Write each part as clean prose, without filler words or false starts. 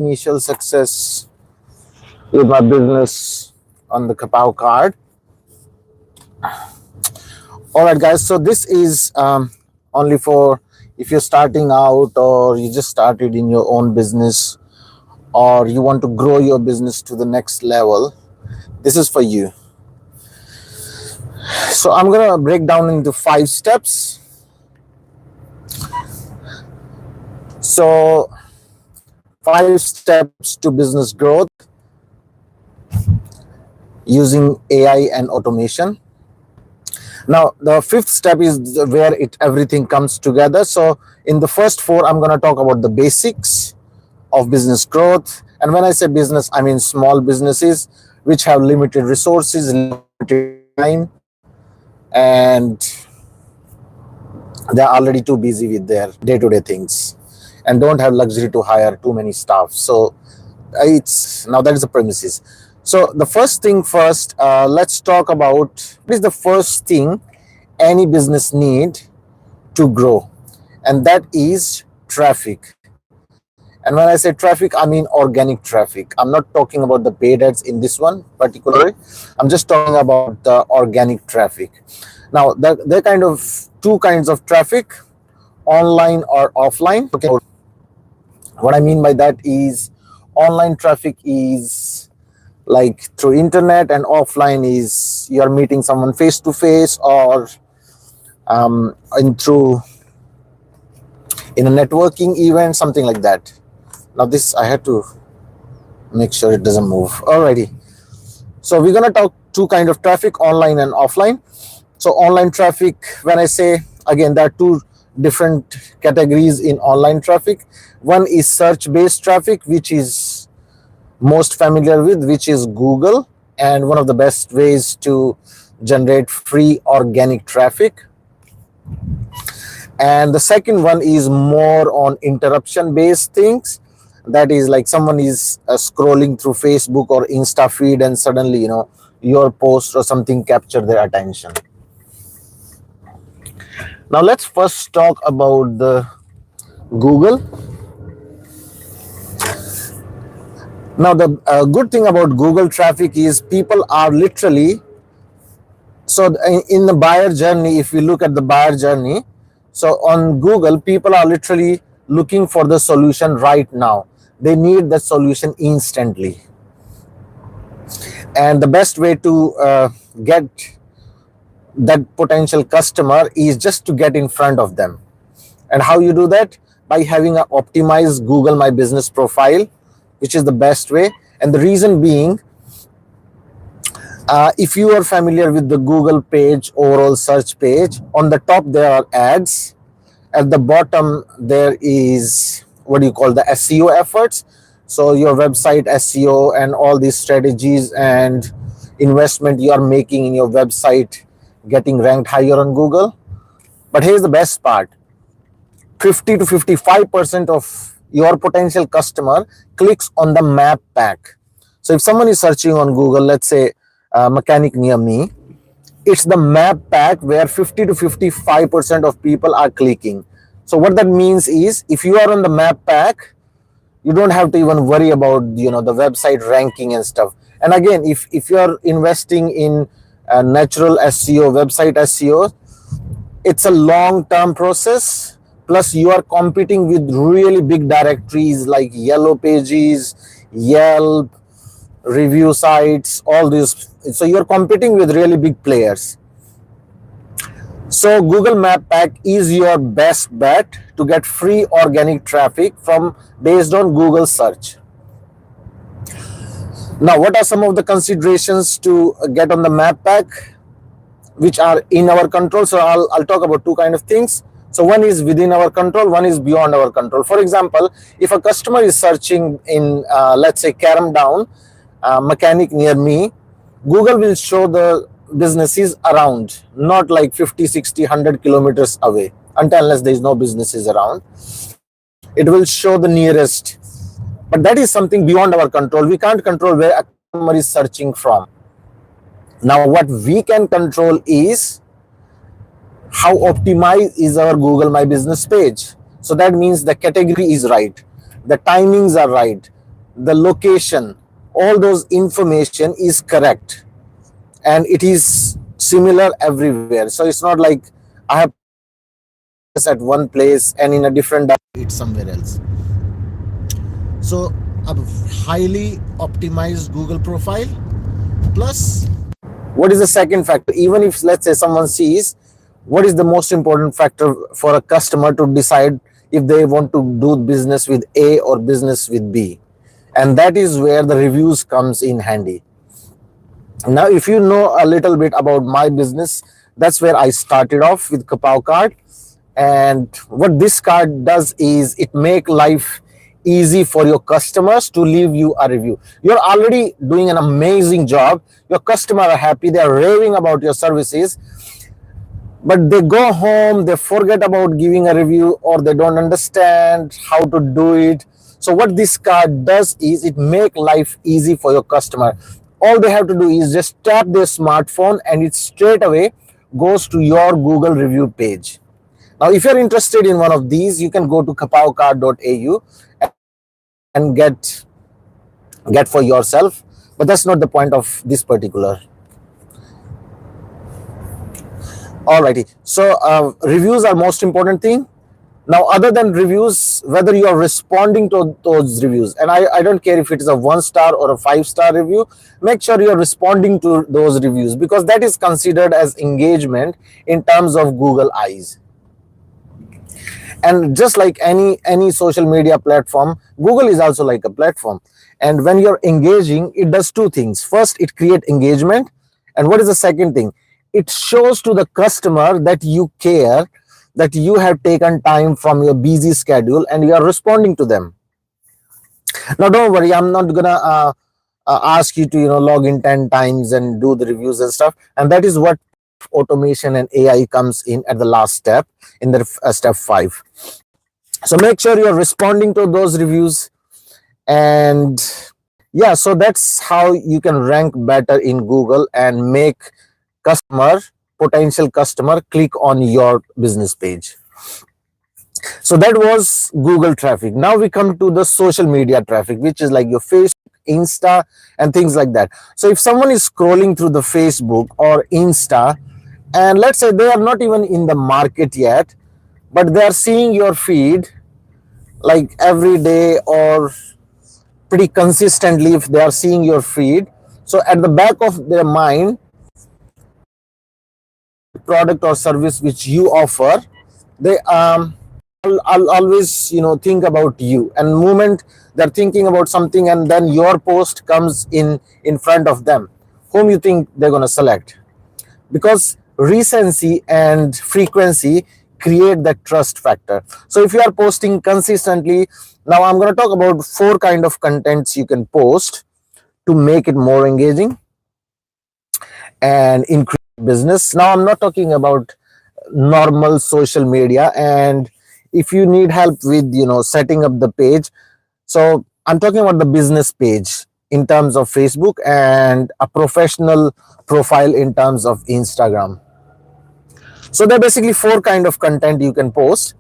initial success with my business on the Kapow card. All right, guys. So this is only for if you're starting out or you just started in your own business or you want to grow your business to the next level. This is for you. So I'm gonna break down into 5 steps. So 5 steps to business growth using AI and automation. Now, the 5th step is where everything comes together. So in the first 4, I'm going to talk about the basics of business growth. And when I say business, I mean small businesses which have limited resources, limited time, and they're already too busy with their day-to-day things and don't have luxury to hire too many staff. So now that is the premises. So the first thing first, let's talk about what is the first thing any business need to grow, and that is traffic. And when I say traffic, I mean organic traffic. I'm not talking about the paid ads in this one particularly. I'm just talking about the organic traffic. Now, there are kind of 2 kinds of traffic, online or offline. Okay. What I mean by that is online traffic is like through internet, and offline is you're meeting someone face to face or in a networking event, something like that. Now this I had to make sure it doesn't move. Alrighty. So we're gonna talk 2 kind of traffic, online and offline. So online traffic, when I say, again, there are 2 different categories in online traffic. One is search based traffic, which is most familiar with, which is Google, and one of the best ways to generate free organic traffic. And the second one is more on interruption based things. That is like someone is scrolling through Facebook or Insta feed, and suddenly your post or something capture their attention. Now let's first talk about the Google. Now the good thing about Google traffic is people are literally, so in the buyer journey, if we look at the buyer journey, so on Google, people are literally looking for the solution right now. They need the solution instantly. And the best way to get that potential customer is just to get in front of them. And how you do that? By having an optimized Google My Business profile, which is the best way. And the reason being, if you are familiar with the Google page, overall search page, on the top there are ads. At the bottom there is what you call the SEO efforts. So your website SEO and all these strategies and investment you are making in your website getting ranked higher on Google. But here's the best part. 50 to 55% of your potential customer clicks on the map pack. So if someone is searching on Google, let's say mechanic near me, it's the map pack where 50 to 55% of people are clicking. So what that means is, if you are on the map pack, you don't have to even worry about the website ranking and stuff. And again, if you are investing in natural SEO, website SEO, it's a long-term process. Plus, you are competing with really big directories like Yellow Pages, Yelp, review sites, all these. So you're competing with really big players. So Google Map Pack is your best bet to get free organic traffic based on Google search. Now, what are some of the considerations to get on the map pack, which are in our control? So I'll talk about 2 kind of things. So one is within our control, one is beyond our control. For example, if a customer is searching in, let's say, Caram Down, mechanic near me, Google will show the businesses around, not like 50, 60, 100 kilometers away, unless there is no businesses around. It will show the nearest. But that is something beyond our control. We can't control where a customer is searching from. Now, what we can control is how optimized is our Google My Business page. So that means the category is right, the timings are right, the location, all those information is correct and it is similar everywhere. So it's not like I have at one place and in a different it's somewhere else. So a highly optimized Google profile plus, what is the second factor? Even if let's say someone sees, what is the most important factor for a customer to decide if they want to do business with A or business with B? And that is where the reviews comes in handy. Now, if you know a little bit about my business, that's where I started off with Kapow card. And what this card does is it make life easy for your customers to leave you a review. You're already doing an amazing job. Your customers are happy. They're raving about your services. But they go home, they forget about giving a review, or they don't understand how to do it. So what this card does is it make life easy for your customer. All they have to do is just tap their smartphone and it straight away goes to your Google review page. Now, if you're interested in one of these, you can go to kapowcard.au and get for yourself. But that's not the point of this particular. Alrighty, so reviews are most important thing. Now, other than reviews, whether you are responding to those reviews, and I don't care if it is a 1-star or a 5-star review, make sure you are responding to those reviews, because that is considered as engagement in terms of Google eyes. And just like any social media platform, Google is also like a platform. And when you're engaging, it does two things. First, it creates engagement. And what is the second thing? It shows to the customer that you care, that you have taken time from your busy schedule and you are responding to them. Now, don't worry, I'm not gonna ask you to log in 10 times and do the reviews and stuff. And that is what automation and AI comes in at the last step, in the step 5. So make sure you're responding to those reviews. And yeah, so that's how you can rank better in Google and make potential customer click on your business page. So that was Google traffic. Now we come to the social media traffic, which is like your Facebook, Insta, and things like that. So if someone is scrolling through the Facebook or Insta, and let's say they are not even in the market yet, but they are seeing your feed like every day or pretty consistently, if they are seeing your feed, so at the back of their mind, product or service which you offer, they I'll always think about you. And moment they're thinking about something and then your post comes in front of them, whom you think they're going to select? Because recency and frequency create that trust factor. So if you are posting consistently, now I'm going to talk about 4 kind of contents you can post to make it more engaging and increase business. Now I'm not talking about normal social media, and if you need help with setting up the page, so I'm talking about the business page in terms of Facebook and a professional profile in terms of Instagram. So there are basically 4 kind of content you can post.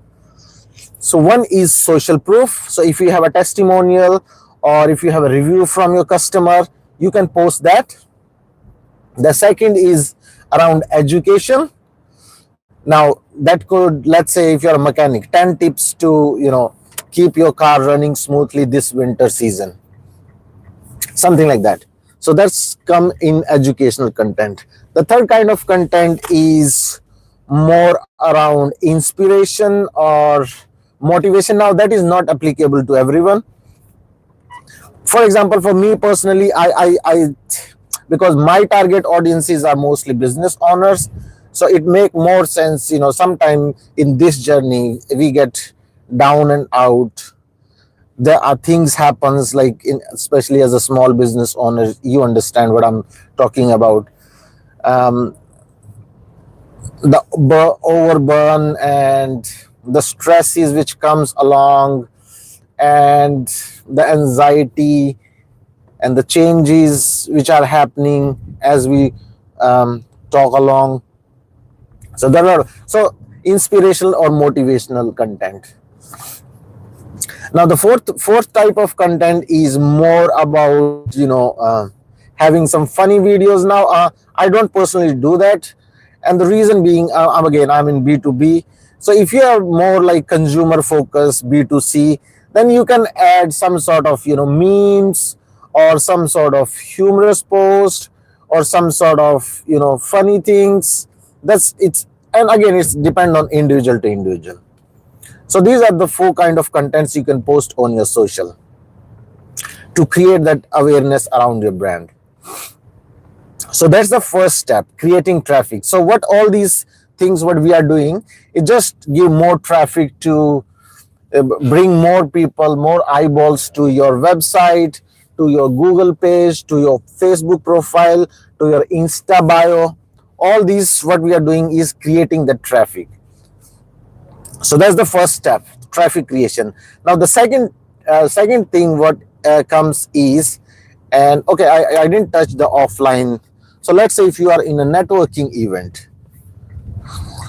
So one is social proof. So if you have a testimonial or if you have a review from your customer, you can post that. The second is around education. Now that could, let's say if you're a mechanic, 10 tips to keep your car running smoothly this winter season, something like that. So that's come in educational content. The third kind of content is more around inspiration or motivation. Now that is not applicable to everyone. For example, for me personally, I because my target audiences are mostly business owners, so it make more sense. Sometime in this journey we get down and out. There are things happens, like especially as a small business owner, you understand what I'm talking about. The overburn and the stresses which comes along, and the anxiety and the changes which are happening as we talk along. So there are inspirational or motivational content. Now the fourth type of content is more about having some funny videos. Now I don't personally do that, and the reason being, again, I'm in B2B. So if you are more like consumer focused B2C, then you can add some sort of memes, or some sort of humorous post, or some sort of funny things. That's it's And again, it's depend on individual to individual. So these are the four kind of contents you can post on your social to create that awareness around your brand. So that's the first step, creating traffic. So what all these things what we are doing, it just give more traffic to bring more people, more eyeballs to your website, to your Google page, to your Facebook profile, to your Insta bio. All these what we are doing is creating the traffic. So that's the first step, traffic creation. Now the second thing what comes is, and okay, I didn't touch the offline. So let's say if you are in a networking event,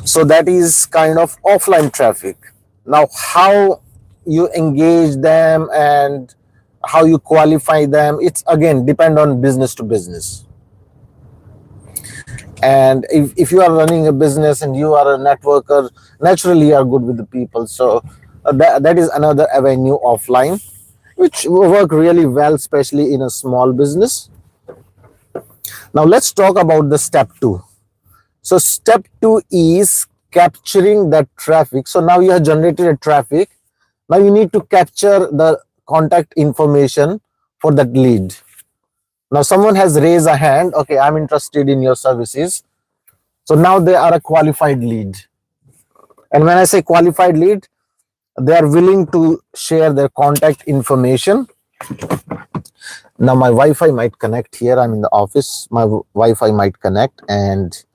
so that is kind of offline traffic. Now how you engage them and how you qualify them, it's again depend on business to business. And if you are running a business and you are a networker, naturally you are good with the people. So that is another avenue offline, which work really well, especially in a small business. Now let's talk about the step two. So step two is capturing that traffic. So now you have generated a traffic. Now you need to capture the contact information for that lead. Now someone has raised a hand. Okay, I'm interested in your services. So now they are a qualified lead. And when I say qualified lead, they are willing to share their contact information. Now my Wi-Fi might connect here. I'm in the office. My Wi-Fi might connect and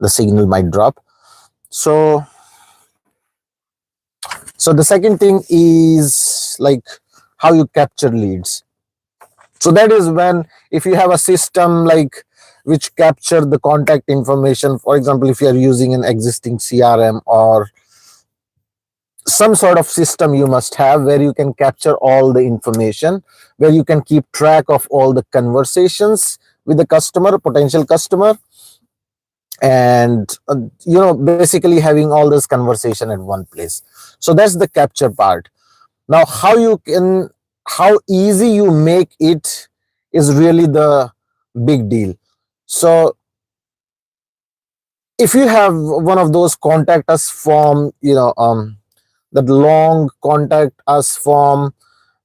the signal might drop. So the second thing is like how you capture leads. So that is when, if you have a system like which capture the contact information, for example, if you are using an existing CRM or some sort of system you must have where you can capture all the information, where you can keep track of all the conversations with the customer, potential customer, and basically having all this conversation at one place. So that's the capture part. Now how easy you make it is really the big deal. So if you have one of those contact us form, that long contact us form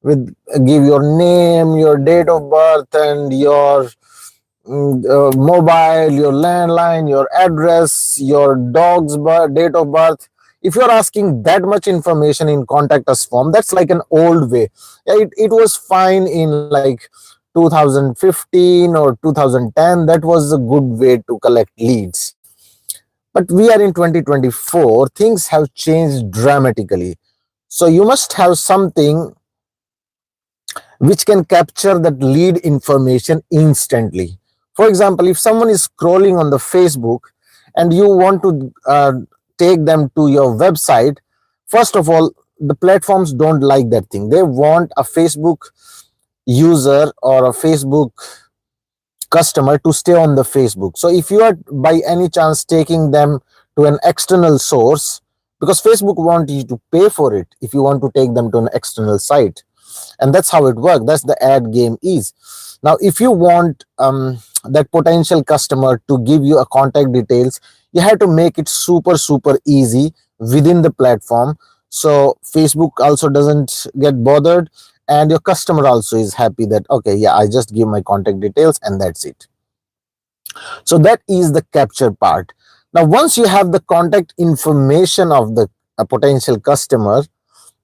with give your name, your date of birth, and your mobile, your landline, your address, your dog's date of birth. If you're asking that much information in contact us form, that's like an old way. It was fine in like 2015 or 2010. That was a good way to collect leads. But we are in 2024, things have changed dramatically. So you must have something which can capture that lead information instantly. For example, if someone is scrolling on the Facebook and you want to take them to your website, first of all, the platforms don't like that thing. They want a Facebook user or a Facebook customer to stay on the Facebook. So if you are by any chance taking them to an external source, because Facebook want you to pay for it if you want to take them to an external site, and that's how it works. That's the ad game is. Now if you want that potential customer to give you a contact details, you have to make it super easy within the platform, so Facebook also doesn't get bothered, and your customer also is happy that okay, yeah, I just give my contact details and that's it. So that is the capture part. Now once you have the contact information of the potential customer,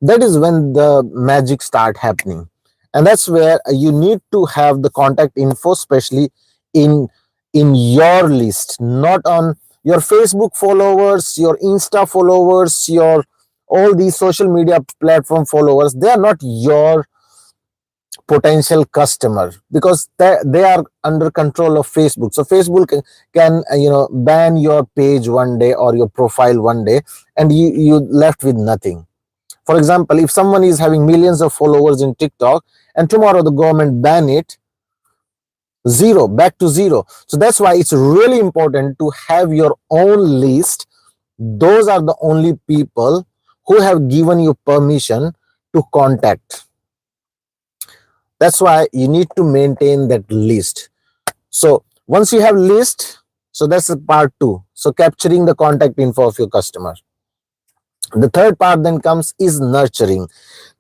that is when the magic start happening. And that's where you need to have the contact info, especially in your list, not on your Facebook followers, your Insta followers, your all these social media platform followers. They are not your potential customer, because they are under control of Facebook. So Facebook can ban your page one day or your profile one day, and you left with nothing. For example, if someone is having millions of followers in TikTok and tomorrow the government ban it, zero, back to zero. So that's why it's really important to have your own list. Those are the only people who have given you permission to contact. That's why you need to maintain that list. So once you have list, so that's the part two. So capturing the contact info of your customer. The third part then comes is nurturing.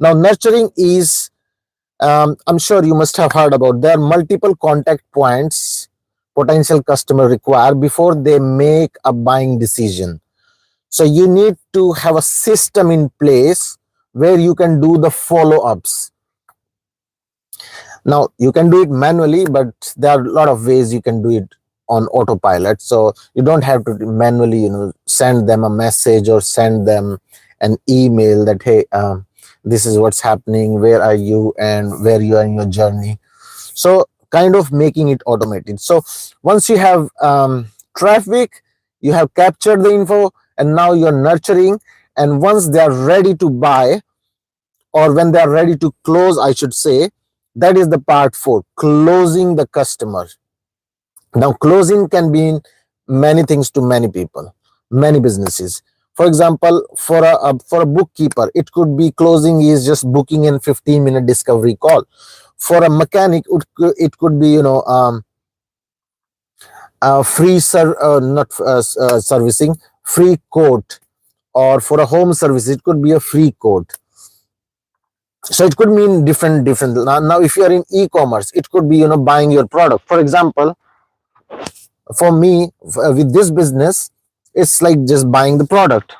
Now nurturing is, I'm sure you must have heard about, there are multiple contact points potential customer require before they make a buying decision. So you need to have a system in place where you can do the follow-ups. Now you can do it manually, but there are a lot of ways you can do it on autopilot. So you don't have to manually, send them a message or send them an email that, hey, this is what's happening, where are you, and where you are in your journey. So kind of making it automated. So once you have traffic, you have captured the info, and now you're nurturing. And once they are ready to buy, or when they are ready to close, I should say, that is the part four, closing the customer. Now closing can mean many things to many people, many businesses. For example, for a bookkeeper, it could be closing is just booking in 15-minute discovery call. For a mechanic, it could be free servicing, free quote. Or for a home service, it could be a free quote. So it could mean different. Now if you are in e-commerce, it could be buying your product. For example, for me, with this business, it's like just buying the product.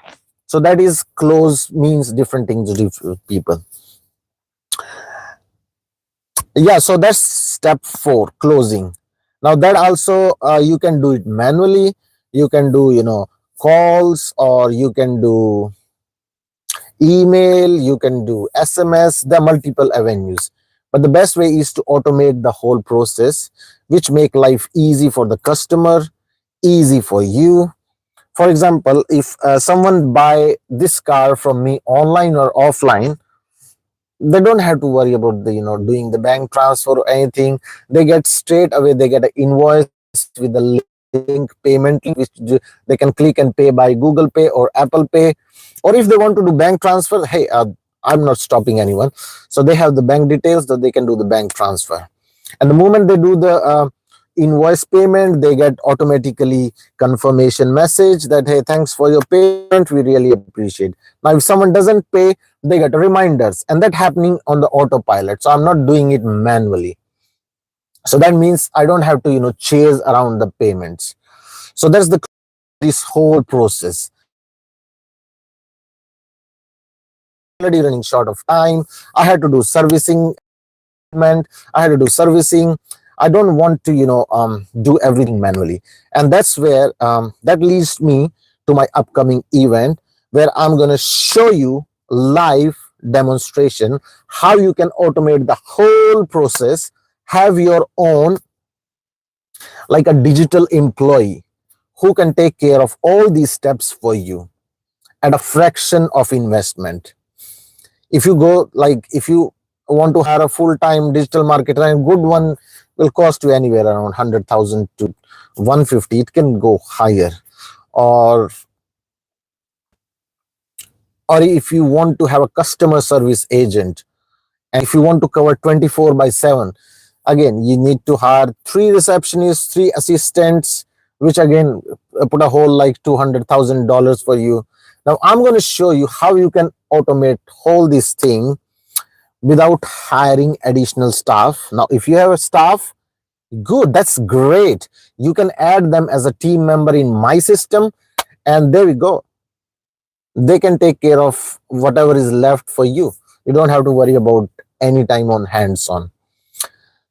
So that is close, means different things to different people. Yeah, so that's step 4, closing. Now that also you can do it manually. You can do calls, or you can do email, you can do SMS. There are multiple avenues, but the best way is to automate the whole process, which make life easy for the customer, easy for you. For example, if someone buy this car from me online or offline, they don't have to worry about the doing the bank transfer or anything. They get straight away, they get an invoice with the link, payment link, which they can click and pay by Google Pay or Apple Pay. Or if they want to do bank transfer, hey, I'm not stopping anyone, so they have the bank details, so they can do the bank transfer. And the moment they do the invoice payment, they get automatically confirmation message that, hey, thanks for your payment, we really appreciate. Now if someone doesn't pay, they get reminders, and that happening on the autopilot. So I'm not doing it manually. So that means I don't have to chase around the payments. So that's this whole process. Already running short of time. I had to do servicing. I had to do servicing. I don't want to do everything manually. And that's where that leads me to my upcoming event, where I'm going to show you live demonstration how you can automate the whole process, have your own, like a digital employee who can take care of all these steps for you at a fraction of investment. If you want to hire a full-time digital marketer, and good one will cost you anywhere around 100,000 to 150. It can go higher. Or if you want to have a customer service agent, and if you want to cover 24/7, again, you need to hire 3 receptionists, 3 assistants, which again put a whole like $200,000 for you. Now I'm going to show you how you can automate whole this thing without hiring additional staff. Now if you have a staff, good, that's great. You can add them as a team member in my system, and there we go. They can take care of whatever is left for you. You don't have to worry about any time on hands-on.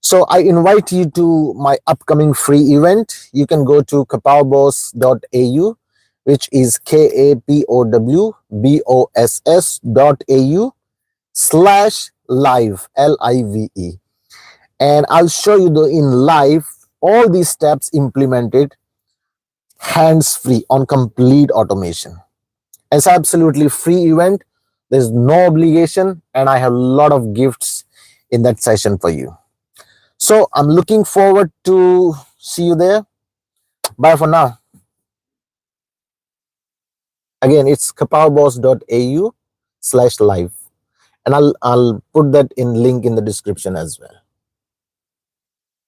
So I invite you to my upcoming free event. You can go to kapowboss.au, which is kapowboss.au/live, LIVE. And I'll show you in live all these steps implemented hands-free on complete automation. It's absolutely free event. There's no obligation, and I have a lot of gifts in that session for you. So I'm looking forward to see you there. Bye for now. Again, it's kapalboss.au/live, and I'll put that in link in the description as well.